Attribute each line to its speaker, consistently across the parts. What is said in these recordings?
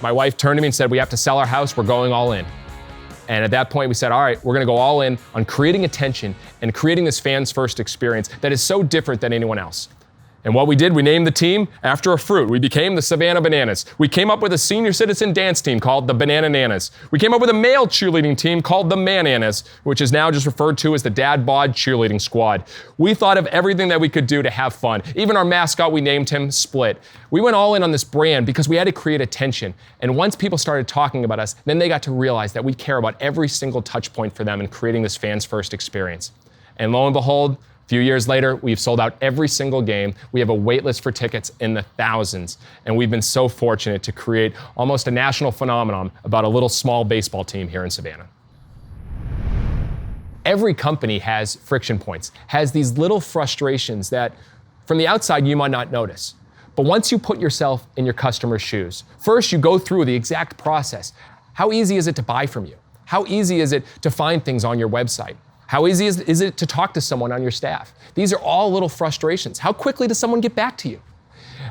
Speaker 1: my wife turned to me and said, we have to sell our house, we're going all in. And at that point we said, all right, we're gonna go all in on creating attention and creating this fans first experience that is so different than anyone else. And what we did, we named the team after a fruit. We became the Savannah Bananas. We came up with a senior citizen dance team called the Banananas. We came up with a male cheerleading team called the Mananas, which is now just referred to as the Dad Bod Cheerleading Squad. We thought of everything that we could do to have fun. Even our mascot, we named him Split. We went all in on this brand because we had to create attention. And once people started talking about us, then they got to realize that we care about every single touch point for them in creating this fans first experience. And lo and behold, a few years later, we've sold out every single game. We have a wait list for tickets in the thousands. And we've been so fortunate to create almost a national phenomenon about a little small baseball team here in Savannah. Every company has friction points, has these little frustrations that from the outside you might not notice. But once you put yourself in your customer's shoes, first you go through the exact process. How easy is it to buy from you? How easy is it to find things on your website? How easy is it to talk to someone on your staff? These are all little frustrations. How quickly does someone get back to you?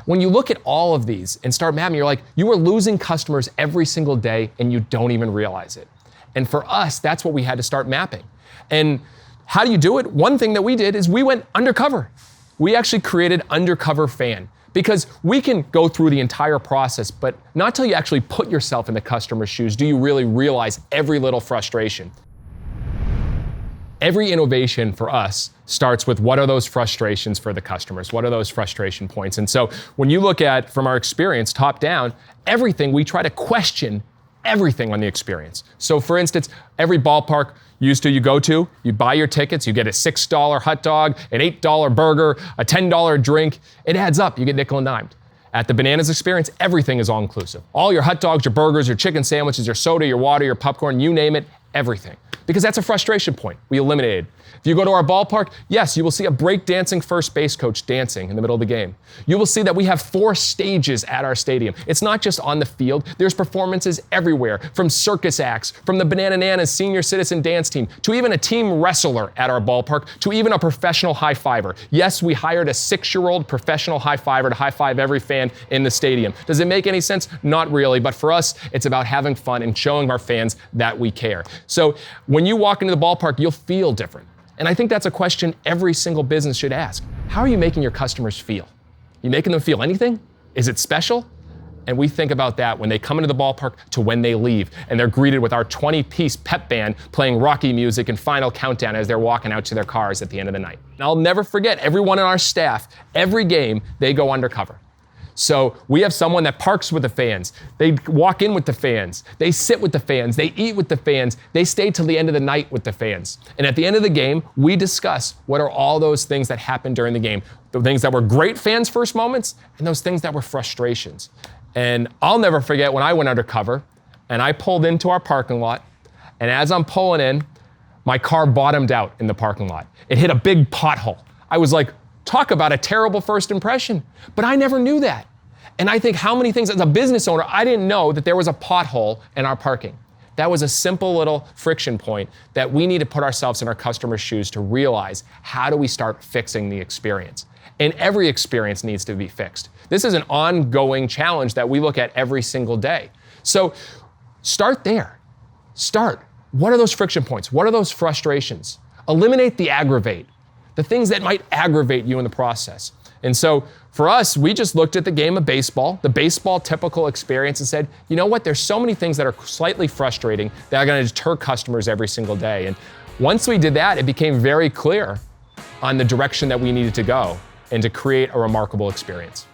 Speaker 1: When you look at all of these and start mapping, you're like, you are losing customers every single day and you don't even realize it. And for us, that's what we had to start mapping. And how do you do it? One thing that we did is we went undercover. We actually created Undercover Fan because we can go through the entire process, but not till you actually put yourself in the customer's shoes do you really realize every little frustration. Every innovation for us starts with what are those frustrations for the customers? What are those frustration points? And so when you look at, from our experience, top down, everything, we try to question everything on the experience. So for instance, every ballpark you go to, you buy your tickets, you get a $6 hot dog, an $8 burger, a $10 drink. It adds up, you get nickel and dimed. At the Bananas experience, everything is all inclusive. All your hot dogs, your burgers, your chicken sandwiches, your soda, your water, your popcorn, you name it, everything. Because that's a frustration point we eliminated. If you go to our ballpark, yes, you will see a break-dancing first base coach dancing in the middle of the game. You will see that we have 4 stages at our stadium. It's not just on the field. There's performances everywhere, from circus acts, from the Banananas senior citizen dance team, to even a team wrestler at our ballpark, to even a professional high-fiver. Yes, we hired a 6-year-old professional high-fiver to high-five every fan in the stadium. Does it make any sense? Not really, but for us, it's about having fun and showing our fans that we care. So when you walk into the ballpark, you'll feel different. And I think that's a question every single business should ask. How are you making your customers feel? You making them feel anything? Is it special? And we think about that when they come into the ballpark to when they leave. And they're greeted with our 20-piece pep band playing Rocky music and Final Countdown as they're walking out to their cars at the end of the night. And I'll never forget, everyone on our staff, every game, they go undercover. So we have someone that parks with the fans. They walk in with the fans. They sit with the fans. They eat with the fans. They stay till the end of the night with the fans. And at the end of the game, we discuss what are all those things that happened during the game. The things that were great fans first moments and those things that were frustrations. And I'll never forget when I went undercover and I pulled into our parking lot. And as I'm pulling in, my car bottomed out in the parking lot. It hit a big pothole. I was like, talk about a terrible first impression. But I never knew that. And I think how many things as a business owner, I didn't know that there was a pothole in our parking. That was a simple little friction point that we need to put ourselves in our customers' shoes to realize how do we start fixing the experience. And every experience needs to be fixed. This is an ongoing challenge that we look at every single day. So start there. Start. What are those friction points? What are those frustrations? Eliminate the aggravate, the things that might aggravate you in the process. And so for us, we just looked at the game of baseball, the baseball typical experience, and said, you know what, there's so many things that are slightly frustrating that are going to deter customers every single day. And once we did that, it became very clear on the direction that we needed to go and to create a remarkable experience.